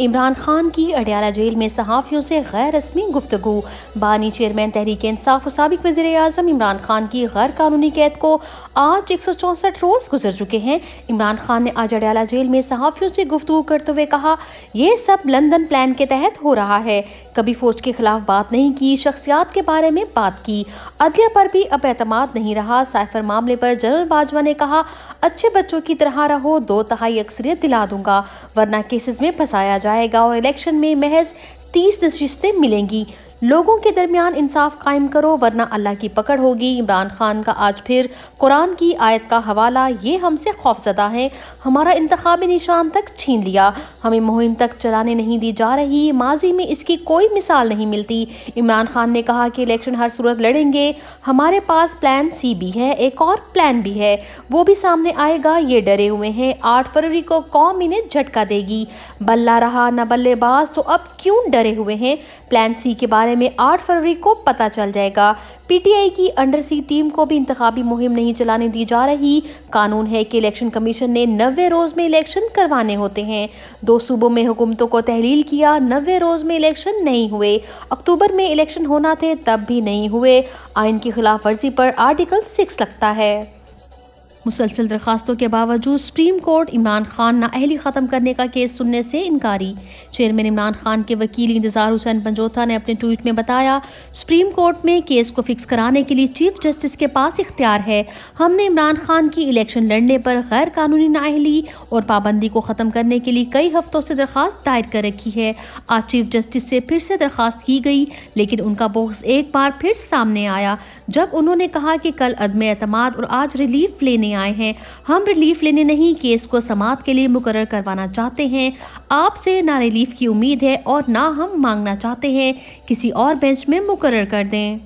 عمران خان کی اڈیالہ جیل میں صحافیوں سے غیر رسمی گفتگو۔ بانی چیئرمین تحریک انصاف و سابق وزیر اعظم عمران خان کی غیر قانونی قید کو آج 164 روز گزر چکے ہیں۔ عمران خان نے آج اڈیالہ جیل میں صحافیوں سے گفتگو کرتے ہوئے کہا، یہ سب لندن پلان کے تحت ہو رہا ہے، کبھی فوج کے خلاف بات نہیں کی، شخصیات کے بارے میں بات کی، عدلیہ پر بھی اب اعتماد نہیں رہا۔ سائفر معاملے پر جنرل باجوہ نے کہا، اچھے بچوں کی طرح رہو، 2/3 اکثریت دلا دوں گا ورنہ کیسز میں پھنسایا جائے گا اور الیکشن میں محض 30 نشستیں ملیں گی۔ لوگوں کے درمیان انصاف قائم کرو ورنہ اللہ کی پکڑ ہوگی۔ عمران خان کا آج پھر قرآن کی آیت کا حوالہ، یہ ہم سے خوفزدہ ہیں، ہمارا انتخابی نشان تک چھین لیا، ہمیں مہم تک چلانے نہیں دی جا رہی، ماضی میں اس کی کوئی مثال نہیں ملتی۔ عمران خان نے کہا کہ الیکشن ہر صورت لڑیں گے، ہمارے پاس پلان سی بھی ہے، ایک اور پلان بھی ہے، وہ بھی سامنے آئے گا، یہ ڈرے ہوئے ہیں۔ 8 فروری کو قوم انہیں جھٹکا دے گی، بلہ رہا نہ بلے باز، تو اب کیوں ڈرے ہوئے ہیں؟ پلان سی کے بارے میں 8 فروری کو پتہ چل جائے گا۔ پی ٹی آئی کی انڈر سی ٹیم کو بھی انتخابی مہم نہیں چلانے دی جا رہی۔ قانون ہے کہ الیکشن کمیشن نے 90 روز میں الیکشن کروانے ہوتے ہیں۔ 2 صوبوں میں حکومتوں کو تحلیل کیا، 90 روز میں الیکشن نہیں ہوئے، اکتوبر میں الیکشن ہونا تھے تب بھی نہیں ہوئے۔ آئین کی خلاف ورزی پر آرٹیکل 6 لگتا ہے۔ مسلسل درخواستوں کے باوجود سپریم کورٹ عمران خان نااہلی ختم کرنے کا کیس سننے سے انکاری۔ چیئرمین عمران خان کے وکیل انتظار حسین پنجوتھا نے اپنے ٹویٹ میں بتایا، سپریم کورٹ میں کیس کو فکس کرانے کے لیے چیف جسٹس کے پاس اختیار ہے۔ ہم نے عمران خان کی الیکشن لڑنے پر غیر قانونی نااہلی اور پابندی کو ختم کرنے کے لیے کئی ہفتوں سے درخواست دائر کر رکھی ہے۔ آج چیف جسٹس سے پھر سے درخواست کی گئی، لیکن ان کا بوکس ایک بار پھر سامنے آیا جب انہوں نے کہا کہ کل عدم اعتماد اور آج ریلیف لینے آئے ہیں۔ ہم ریلیف لینے نہیں، کیس کو سماعت کے لیے مقرر کروانا چاہتے ہیں۔ آپ سے نہ ریلیف کی امید ہے اور نہ ہم مانگنا چاہتے ہیں، کسی اور بینچ میں مقرر کر دیں۔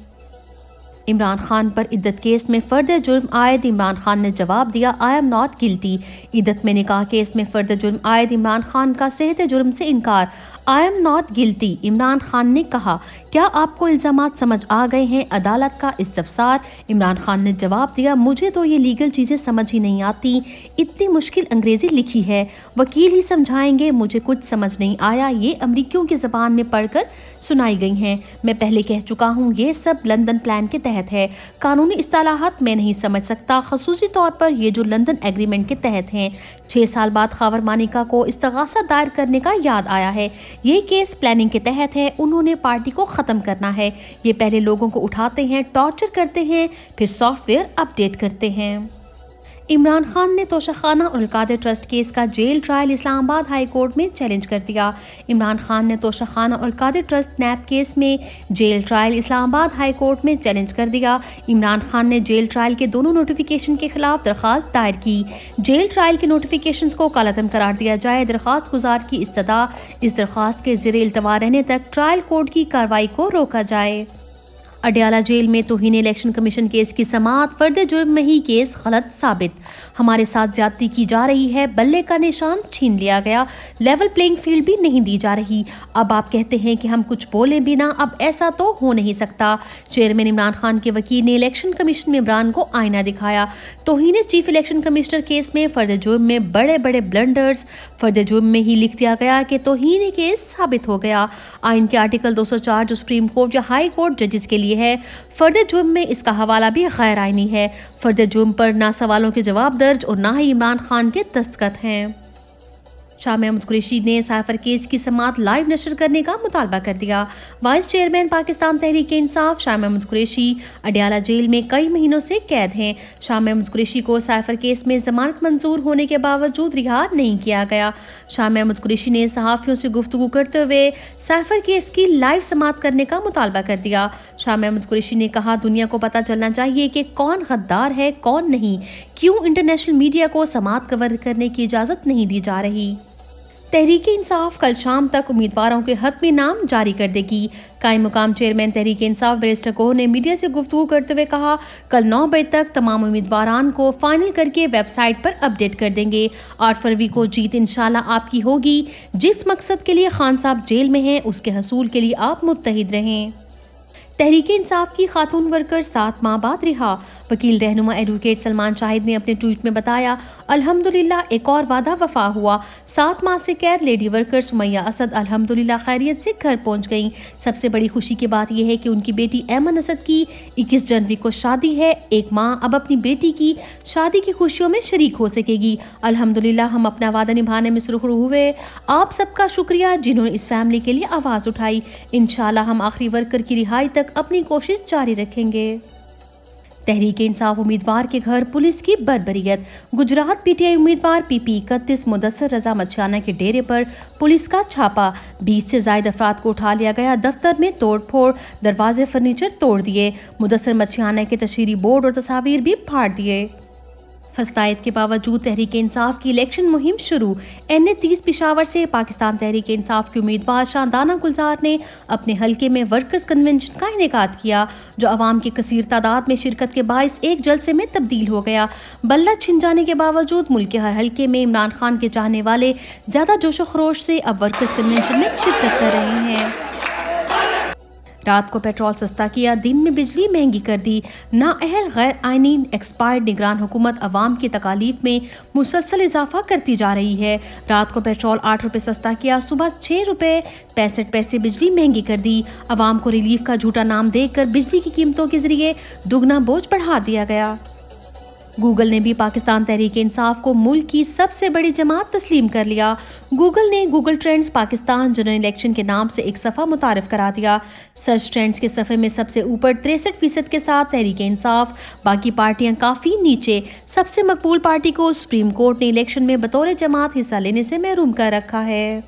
عمران خان پر عدت کیس میں فرد جرم عائد، عمران خان نے جواب دیا، آئی ایم ناٹ گلٹی۔ عدت میں نکاح کیس میں فرد جرم عائد عمران خان کا صحت جرم سے انکار، I am not guilty. Imran Khan نے کہا، کیا آپ کو الزامات سمجھ آ گئے ہیں؟ عدالت کا استفسار۔ عمران خان نے جواب دیا، مجھے تو یہ لیگل چیزیں سمجھ ہی نہیں آتی، اتنی مشکل انگریزی لکھی ہے، وکیل ہی سمجھائیں گے، مجھے کچھ سمجھ نہیں آیا، یہ امریکیوں کی زبان میں پڑھ کر سنائی گئی ہیں۔ میں پہلے کہہ چکا ہوں، یہ سب لندن پلان کے تحت ہے، قانونی اصطلاحات میں نہیں سمجھ سکتا، خصوصی طور پر یہ جو لندن ایگریمنٹ کے تحت ہیں۔ 6 سال بعد خاور مانیکا کو استغاثہ دائر کرنے کا یاد آیا ہے۔ یہ کیس پلاننگ کے تحت ہے، انہوں نے پارٹی کو ختم کرنا ہے۔ یہ پہلے لوگوں کو اٹھاتے ہیں، ٹارچر کرتے ہیں، پھر سافٹ ویئر اپ ڈیٹ کرتے ہیں۔ عمران خان نے توشہ خانہ اور القادر ٹرسٹ کیس کا جیل ٹرائل اسلام آباد ہائی کورٹ میں چیلنج کر دیا۔ عمران خان نے توشہ خانہ اور القادر ٹرسٹ نیب کیس میں جیل ٹرائل اسلام آباد ہائی کورٹ میں چیلنج کر دیا۔ عمران خان نے جیل ٹرائل کے دونوں نوٹیفیکیشن کے خلاف درخواست دائر کی۔ جیل ٹرائل کے نوٹیفیکیشنز کو کالعدم قرار دیا جائے، درخواست گزار کی استدعا، اس درخواست کے زیر التوا رہنے تک ٹرائل کورٹ کی کارروائی کو روکا جائے۔ اڈیالہ جیل میں توہین الیکشن کمیشن کیس کی سماعت، فرد جرم میں ہی کیس غلط ثابت، ہمارے ساتھ زیادتی کی جا رہی ہے، بلے کا نشان چھین لیا گیا، لیول پلینگ فیلڈ بھی نہیں دی جا رہی، اب آپ کہتے ہیں کہ ہم کچھ بولیں بھی نہ، اب ایسا تو ہو نہیں سکتا۔ چیئرمین عمران خان کے وکیل نے الیکشن کمیشن میں عمران کو آئینہ دکھایا۔ توہین چیف الیکشن کمشنر کیس میں فرد جرم میں بڑے بڑے بلنڈرز، فرد جرم میں ہی لکھ دیا گیا کہ توہین کیس ثابت ہو گیا۔ آئین کے آرٹیکل 204 جو سپریم کورٹ یا ہائی کورٹ ججز کے لیے ہے، فرد جرم میں اس کا حوالہ بھی غیر آئینی ہے۔ فرد جرم پر نہ سوالوں کے جواب درج اور نہ ہی عمران خان کے دستخط ہیں۔ شاہ محمود قریشی نے سائفر کیس کی سماعت لائیو نشر کرنے کا مطالبہ کر دیا۔ Vice chairman Pakistan Tehreek Insaf Shah Mahmood Qureshi Adiala jail میں کئی مہینوں سے قید ہیں۔ شاہ محمود قریشی کو سائفر کیس میں ضمانت منظور ہونے کے باوجود رہا نہیں کیا گیا۔ شاہ محمود قریشی نے صحافیوں سے گفتگو کرتے ہوئے سائفر کیس کی لائیو سماعت کرنے کا مطالبہ کر دیا۔ شاہ محمود قریشی نے کہا، دنیا کو پتہ چلنا چاہیے کہ کون غدار ہے، کون نہیں، کیوں انٹرنیشنل میڈیا کو سماعت کور کرنے کی اجازت نہیں دی جا رہی۔ تحریک انصاف کل شام تک امیدواروں کے حتمی نام جاری کر دے گی۔ قائم مقام چیئرمین تحریک انصاف بیرسٹر کوہ نے میڈیا سے گفتگو کرتے ہوئے کہا، کل 9 بجے تک تمام امیدواران کو فائنل کر کے ویب سائٹ پر اپ ڈیٹ کر دیں گے۔ 8 فروری کو جیت انشاءاللہ آپ کی ہوگی۔ جس مقصد کے لیے خان صاحب جیل میں ہیں، اس کے حصول کے لیے آپ متحد رہیں۔ تحریک انصاف کی خاتون ورکر 7 ماہ بعد رہا۔ وکیل رہنما ایڈوکیٹ سلمان شاہد نے اپنے ٹویٹ میں بتایا، الحمدللہ ایک اور وعدہ وفا ہوا۔ 7 ماہ سے قید لیڈی ورکر سمیہ اسد الحمدللہ خیریت سے گھر پہنچ گئیں۔ سب سے بڑی خوشی کی بات یہ ہے کہ ان کی بیٹی ایمن اسد کی 21 جنوری کو شادی ہے۔ ایک ماں اب اپنی بیٹی کی شادی کی خوشیوں میں شریک ہو سکے گی۔ الحمدللہ ہم اپنا وعدہ نبھانے میں سرخرو ہوئے۔ آپ سب کا شکریہ جنہوں نے اس فیملی کے لیے آواز اٹھائی۔ انشاءاللہ ہم آخری ورکر کی رہائی تک اپنی کوشش جاری رکھیں گے۔ تحریک انصاف امیدوار کے گھر پولیس کی بربریت۔ گجرات پی ٹی آئی امیدوار پی پی 31 مدثر رضا مچھیانہ کے ڈیرے پر پولیس کا چھاپا۔ 20 سے زائد افراد کو اٹھا لیا گیا۔ دفتر میں توڑ پھوڑ، دروازے فرنیچر توڑ دیے۔ مدثر مچھیانہ کے تشہیری بورڈ اور تصاویر بھی پھاڑ دیے۔ فسادات کے باوجود تحریک انصاف کی الیکشن مہم شروع۔ این اے 30 پشاور سے پاکستان تحریک انصاف کے امیدوار شاندانہ گلزار نے اپنے حلقے میں ورکرز کنونشن کا انعقاد کیا، جو عوام کی کثیر تعداد میں شرکت کے باعث ایک جلسے میں تبدیل ہو گیا۔ بلہ چھن جانے کے باوجود ملک کے ہر حلقے میں عمران خان کے چاہنے والے زیادہ جوش و خروش سے اب ورکرز کنونشن میں شرکت کر رہے ہیں۔ رات کو پیٹرول سستا کیا، دن میں بجلی مہنگی کر دی۔ نااہل غیر آئینی ایکسپائرڈ نگران حکومت عوام کی تکالیف میں مسلسل اضافہ کرتی جا رہی ہے۔ رات کو پیٹرول 8 روپے سستا کیا، صبح 6 روپے 65 پیسے بجلی مہنگی کر دی۔ عوام کو ریلیف کا جھوٹا نام دے کر بجلی کی قیمتوں کے ذریعے دگنا بوجھ بڑھا دیا گیا۔ گوگل نے بھی پاکستان تحریک انصاف کو ملک کی سب سے بڑی جماعت تسلیم کر لیا۔ گوگل نے Google trends Pakistan general election کے نام سے ایک صفحہ متعارف کرا دیا۔ سرچ ٹرینڈز کے صفحے میں سب سے اوپر 63% کے ساتھ تحریک انصاف، باقی پارٹیاں کافی نیچے۔ سب سے مقبول پارٹی کو سپریم کورٹ نے الیکشن میں بطور جماعت حصہ لینے سے محروم کر رکھا ہے۔